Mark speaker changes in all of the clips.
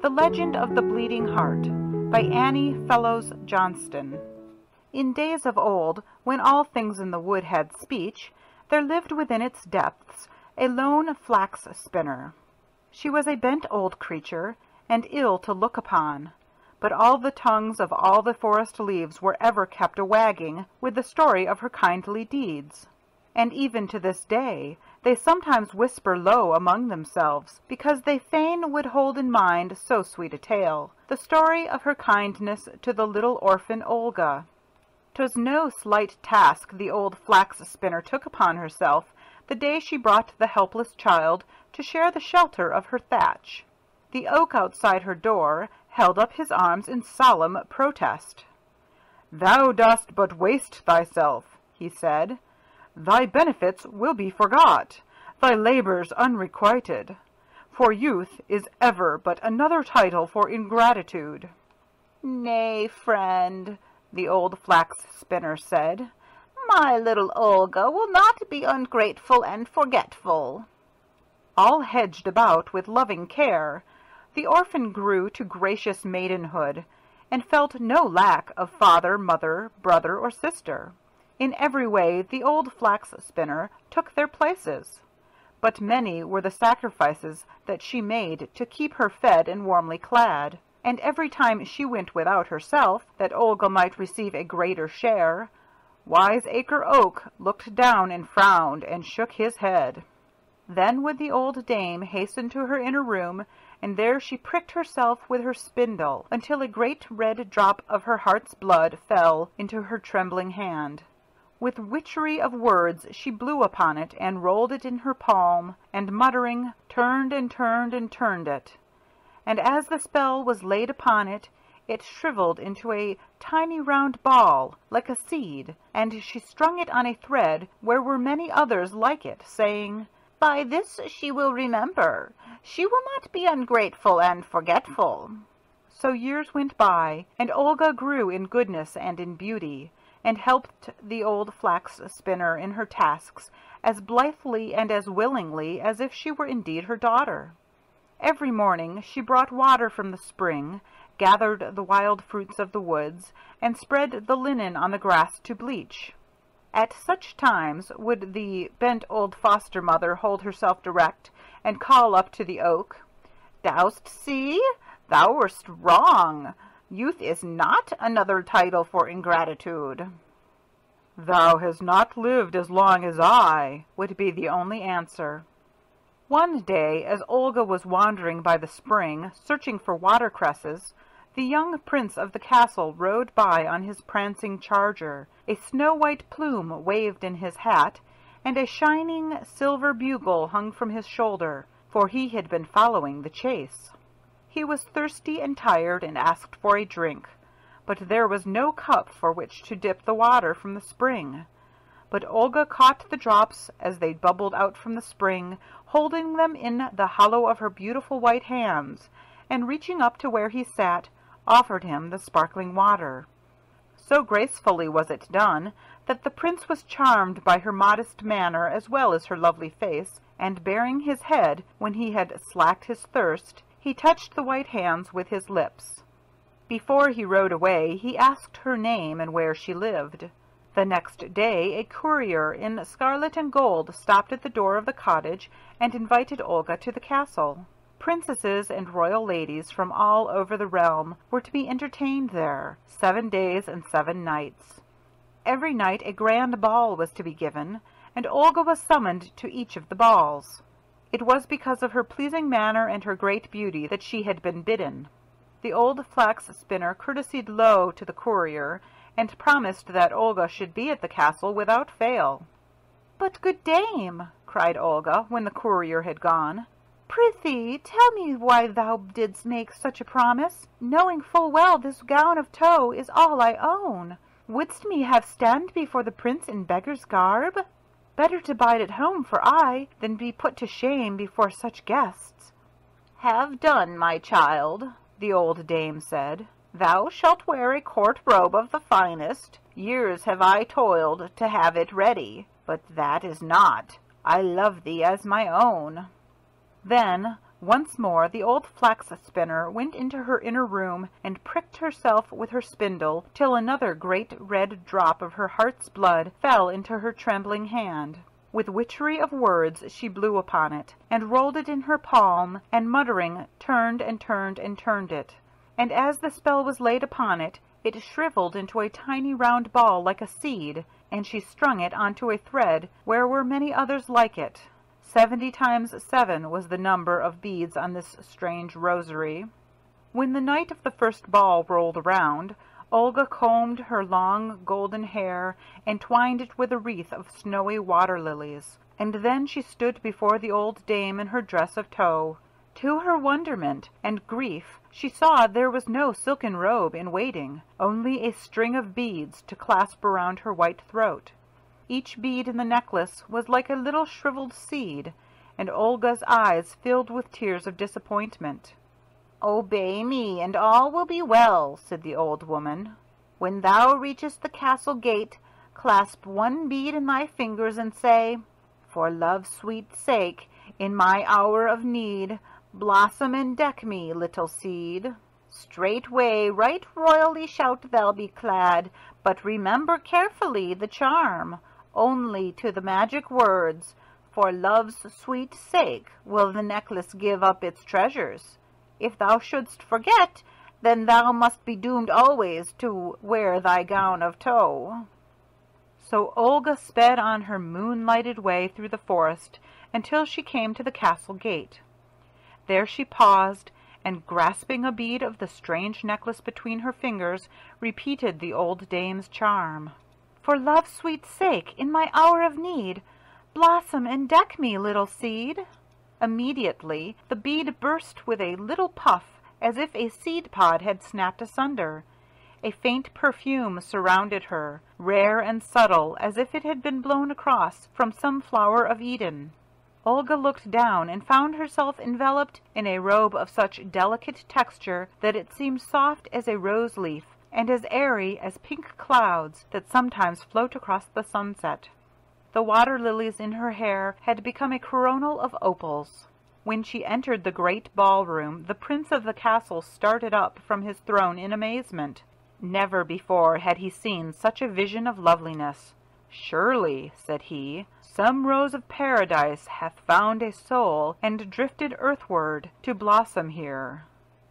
Speaker 1: The Legend of the Bleeding Heart by Annie Fellows Johnston. In days of old, when all things in the wood had speech, there lived within its depths a lone flax spinner. She was a bent old creature, and ill to look upon, but all the tongues of all the forest leaves were ever kept a-wagging with the story of her kindly deeds. And even to this day they sometimes whisper low among themselves, because they fain would hold in mind so sweet a tale, the story of her kindness to the little orphan Olga. 'Twas no slight task the old flax spinner took upon herself the day she brought the helpless child to share the shelter of her thatch. The oak outside her door held up his arms in solemn protest. "Thou dost but waste thyself," he said. "Thy benefits will be forgot, thy labors unrequited, for youth is ever but another title for ingratitude."
Speaker 2: "Nay, friend," the old flax spinner said, "my little Olga will not be ungrateful and forgetful."
Speaker 1: All hedged about with loving care, the orphan grew to gracious maidenhood, and felt no lack of father, mother, brother, or sister. In every way the old flax spinner took their places, but many were the sacrifices that she made to keep her fed and warmly clad, and every time she went without herself, that Olga might receive a greater share, Wiseacre Oak looked down and frowned and shook his head. Then would the old dame hasten to her inner room, and there she pricked herself with her spindle until a great red drop of her heart's blood fell into her trembling hand. With witchery of words she blew upon it and rolled it in her palm, and muttering, turned and turned and turned it. And as the spell was laid upon it, it shriveled into a tiny round ball, like a seed, and she strung it on a thread where were many others like it, saying,
Speaker 2: "By this she will remember. She will not be ungrateful and forgetful."
Speaker 1: So years went by, and Olga grew in goodness and in beauty, and helped the old flax spinner in her tasks as blithely and as willingly as if she were indeed her daughter. Every morning she brought water from the spring, gathered the wild fruits of the woods, and spread the linen on the grass to bleach. At such times would the bent old foster mother hold herself erect and call up to the oak, "Dost see? Thou wast wrong. Youth is not another title for ingratitude." "Thou hast not lived as long as I," would be the only answer. One day, as Olga was wandering by the spring, searching for watercresses, the young prince of the castle rode by on his prancing charger. A snow-white plume waved in his hat, and a shining silver bugle hung from his shoulder, for he had been following the chase. He was thirsty and tired, and asked for a drink, but there was no cup for which to dip the water from the spring. But Olga caught the drops as they bubbled out from the spring, holding them in the hollow of her beautiful white hands, and reaching up to where he sat, offered him the sparkling water. So gracefully was it done that the prince was charmed by her modest manner as well as her lovely face, and baring his head when he had slaked his thirst, he touched the white hands with his lips. Before he rode away, he asked her name and where she lived. The next day a courier in scarlet and gold stopped at the door of the cottage and invited Olga to the castle. Princesses and royal ladies from all over the realm were to be entertained there, 7 days and 7 nights. Every night a grand ball was to be given, and Olga was summoned to each of the balls. It was because of her pleasing manner and her great beauty that she had been bidden. The old flax spinner courtesied low to the courier, and promised that Olga should be at the castle without fail.
Speaker 2: "But, good dame," cried Olga, when the courier had gone, "prithee tell me why thou didst make such a promise, knowing full well this gown of tow is all I own. Wouldst me have stand before the prince in beggar's garb? Better to bide at home for aye than be put to shame before such guests." "Have done, my child," the old dame said. "Thou shalt wear a court robe of the finest. Years have I toiled to have it ready, but that is naught. I love thee as my own." Then,
Speaker 1: Once more the old flax spinner went into her inner room and pricked herself with her spindle till another great red drop of her heart's blood fell into her trembling hand. With witchery of words she blew upon it, and rolled it in her palm, and muttering turned and turned and turned it. And as the spell was laid upon it, it shriveled into a tiny round ball like a seed, and she strung it onto a thread where were many others like it. 70 times 7 was the number of beads on this strange rosary. When the night of the first ball rolled around, Olga combed her long golden hair and twined it with a wreath of snowy water lilies, and then she stood before the old dame in her dress of tow. To her wonderment and grief she saw there was no silken robe in waiting, only a string of beads to clasp around her white throat. Each bead in the necklace was like a little shriveled seed, and Olga's eyes filled with tears of disappointment. "Obey me, and all will be well," said the old woman. "When thou reachest the castle gate, clasp one bead in thy fingers and say, 'For love's sweet sake, in my hour of need, blossom and deck me, little seed.' Straightway right royally shalt thou be clad, but remember carefully the charm. Only to the magic words, 'For love's sweet sake,' will the necklace give up its treasures. If thou shouldst forget, then thou must be doomed always to wear thy gown of tow." So Olga sped on her moonlighted way through the forest until she came to the castle gate. There she paused, and grasping a bead of the strange necklace between her fingers, repeated the old dame's charm. "For love's sweet sake, in my hour of need, blossom and deck me, little seed." Immediately the bead burst with a little puff, as if a seed pod had snapped asunder. A faint perfume surrounded her, rare and subtle, as if it had been blown across from some flower of Eden. Olga looked down and found herself enveloped in a robe of such delicate texture that it seemed soft as a rose leaf, and as airy as pink clouds that sometimes float across the sunset. The water lilies in her hair had become a coronal of opals. When she entered the great ballroom, the prince of the castle started up from his throne in amazement. Never before had he seen such a vision of loveliness. "Surely," said he, "some rose of paradise hath found a soul and drifted earthward to blossom here."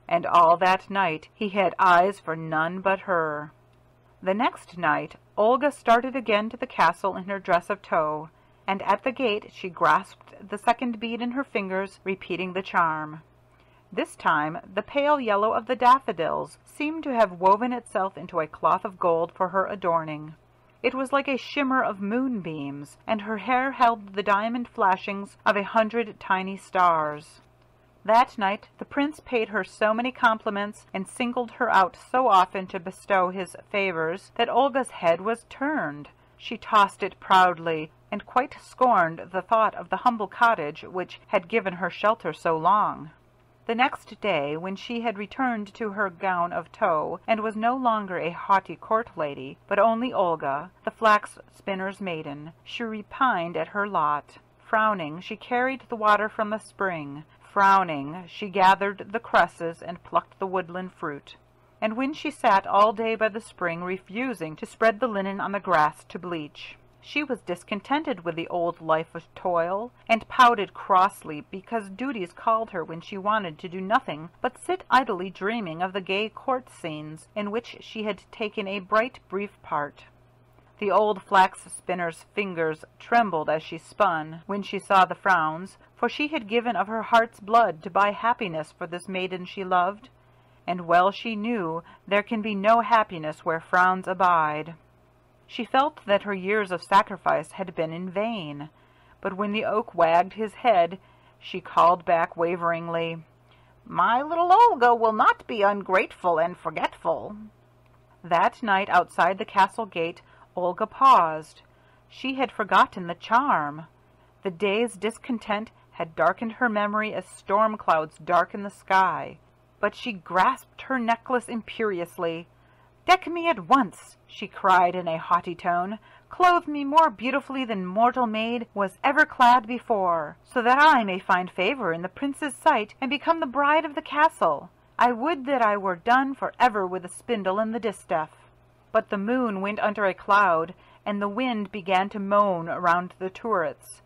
Speaker 1: And all that night he had eyes for none but her. The next night Olga started again to the castle in her dress of tow, and at the gate she grasped the second bead in her fingers, repeating the charm. This time the pale yellow of the daffodils seemed to have woven itself into a cloth of gold for her adorning. It was like a shimmer of moonbeams, and her hair held the diamond flashings of 100 tiny stars. That night the prince paid her so many compliments and singled her out so often to bestow his favors that Olga's head was turned. She tossed it proudly, and quite scorned the thought of the humble cottage which had given her shelter so long. The next day, when she had returned to her gown of tow, and was no longer a haughty court lady, but only Olga, the flax spinner's maiden, she repined at her lot. Frowning, she carried the water from the spring. Frowning, she gathered the cresses and plucked the woodland fruit. And when she sat all day by the spring, refusing to spread the linen on the grass to bleach, she was discontented with the old life of toil, and pouted crossly because duties called her when she wanted to do nothing but sit idly dreaming of the gay court scenes in which she had taken a bright, brief part. The old flax spinner's fingers trembled as she spun, when she saw the frowns, for she had given of her heart's blood to buy happiness for this maiden she loved, and well she knew there can be no happiness where frowns abide. She felt that her years of sacrifice had been in vain, but when the oak wagged his head, she called back waveringly, "My little Olga will not be ungrateful and forgetful." That night outside the castle gate, Olga paused. She had forgotten the charm. The day's discontent had darkened her memory as storm clouds darken the sky. But she grasped her necklace imperiously. "Deck me at once," she cried in a haughty tone. "Clothe me more beautifully than mortal maid was ever clad before, so that I may find favor in the prince's sight and become the bride of the castle. I would that I were done for ever with the spindle and the distaff." But the moon went under a cloud, and the wind began to moan around the turrets.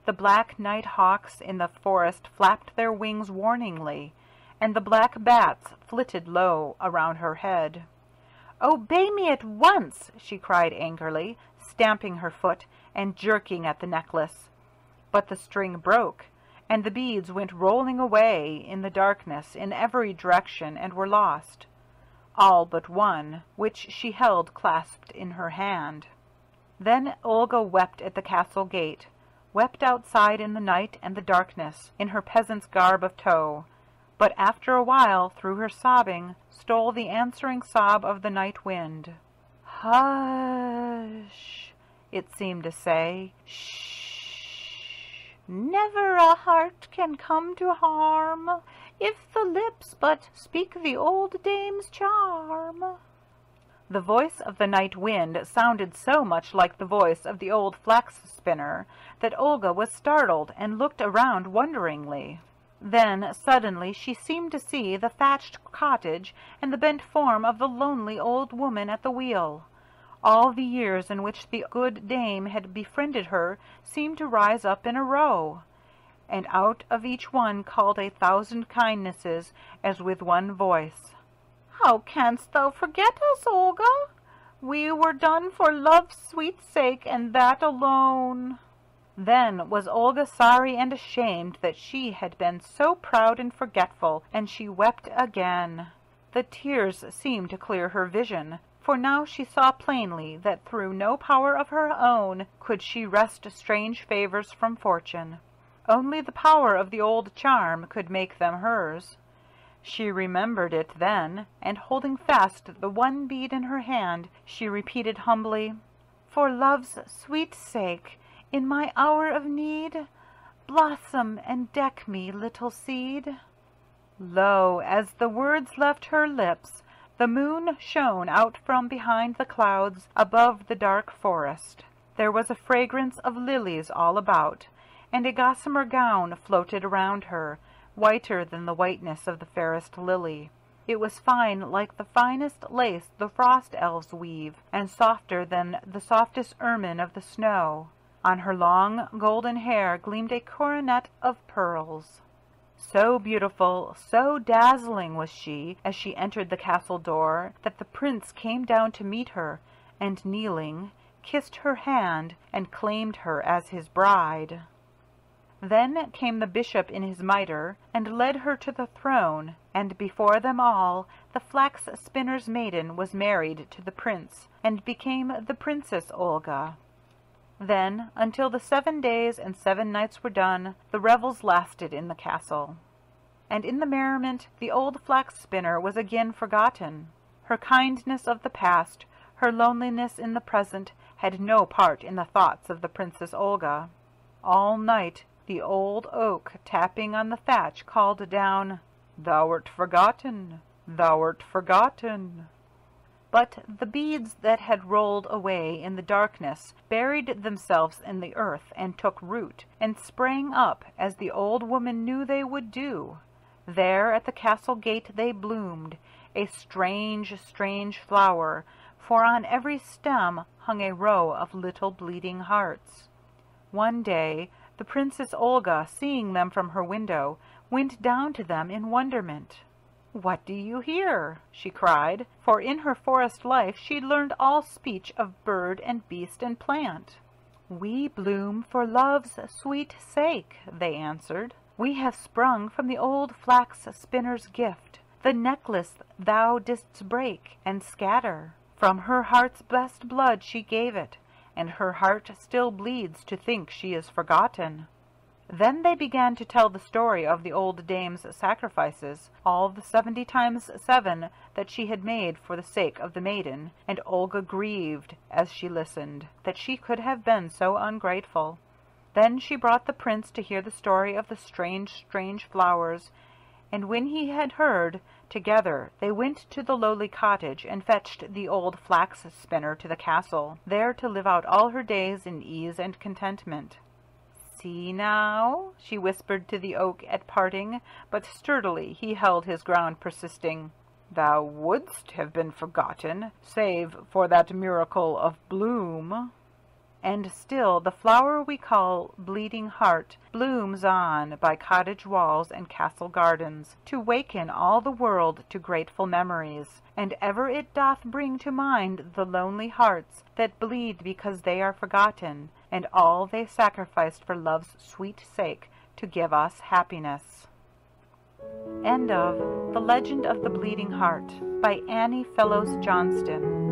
Speaker 1: The black night hawks in the forest flapped their wings warningly, and the black bats flitted low around her head. "Obey me at once!" she cried angrily, stamping her foot and jerking at the necklace. But the string broke, and the beads went rolling away in the darkness in every direction and were lost, all but one, which she held clasped in her hand. Then Olga wept at the castle gate, wept outside in the night and the darkness, in her peasant's garb of tow. But after a while, through her sobbing, stole the answering sob of the night wind. "Hush," it seemed to say. "Shh. Never a heart can come to harm, if the lips but speak the old dame's charm." The voice of the night wind sounded so much like the voice of the old flax spinner that Olga was startled and looked around wonderingly. Then suddenly she seemed to see the thatched cottage and the bent form of the lonely old woman at the wheel. All the years in which the good dame had befriended her seemed to rise up in a row, and out of each one called 1,000 kindnesses as with one voice. "How canst thou forget us, Olga? We were done for love's sweet sake, and that alone." Then was Olga sorry and ashamed that she had been so proud and forgetful, and she wept again. The tears seemed to clear her vision, for now she saw plainly that through no power of her own could she wrest strange favors from fortune. Only the power of the old charm could make them hers. She remembered it then, and holding fast the one bead in her hand, she repeated humbly, "For love's sweet sake, in my hour of need, blossom and deck me, little seed." Lo, as the words left her lips, the moon shone out from behind the clouds above the dark forest. There was a fragrance of lilies all about, and a gossamer gown floated around her, whiter than the whiteness of the fairest lily. It was fine like the finest lace the frost elves weave, and softer than the softest ermine of the snow. On her long golden hair gleamed a coronet of pearls. So beautiful, so dazzling was she as she entered the castle door, that the prince came down to meet her, and kneeling, kissed her hand and claimed her as his bride. Then came the bishop in his mitre, and led her to the throne, and before them all the flax spinner's maiden was married to the prince, and became the Princess Olga. Then, until the 7 days and 7 nights were done, the revels lasted in the castle. And in the merriment the old flax spinner was again forgotten. Her kindness of the past, her loneliness in the present, had no part in the thoughts of the Princess Olga. All night the old oak, tapping on the thatch, called down, "Thou'rt forgotten, thou'rt forgotten." But the beads that had rolled away in the darkness buried themselves in the earth and took root, and sprang up as the old woman knew they would do. There at the castle gate they bloomed, a strange, strange flower, for on every stem hung a row of little bleeding hearts. One day the Princess Olga, seeing them from her window, went down to them in wonderment. "What do you hear?" she cried, for in her forest life she'd learned all speech of bird and beast and plant. "We bloom for love's sweet sake," they answered. "We have sprung from the old flax spinner's gift, the necklace thou didst break and scatter. From her heart's best blood she gave it, and her heart still bleeds to think she is forgotten." Then they began to tell the story of the old dame's sacrifices, all the 70 times 7 that she had made for the sake of the maiden, and Olga grieved, as she listened, that she could have been so ungrateful. Then she brought the prince to hear the story of the strange, strange flowers, And when he had heard, together they went to the lowly cottage and fetched the old flax spinner to the castle, there to live out all her days in ease and contentment. "See now," she whispered to the oak at parting, but sturdily he held his ground, persisting, "Thou wouldst have been forgotten, save for that miracle of bloom." And still the flower we call Bleeding Heart blooms on by cottage walls and castle gardens, to waken all the world to grateful memories, and ever it doth bring to mind the lonely hearts that bleed because they are forgotten, and all they sacrificed for love's sweet sake to give us happiness. End of The Legend of the Bleeding Heart by Annie Fellows Johnston.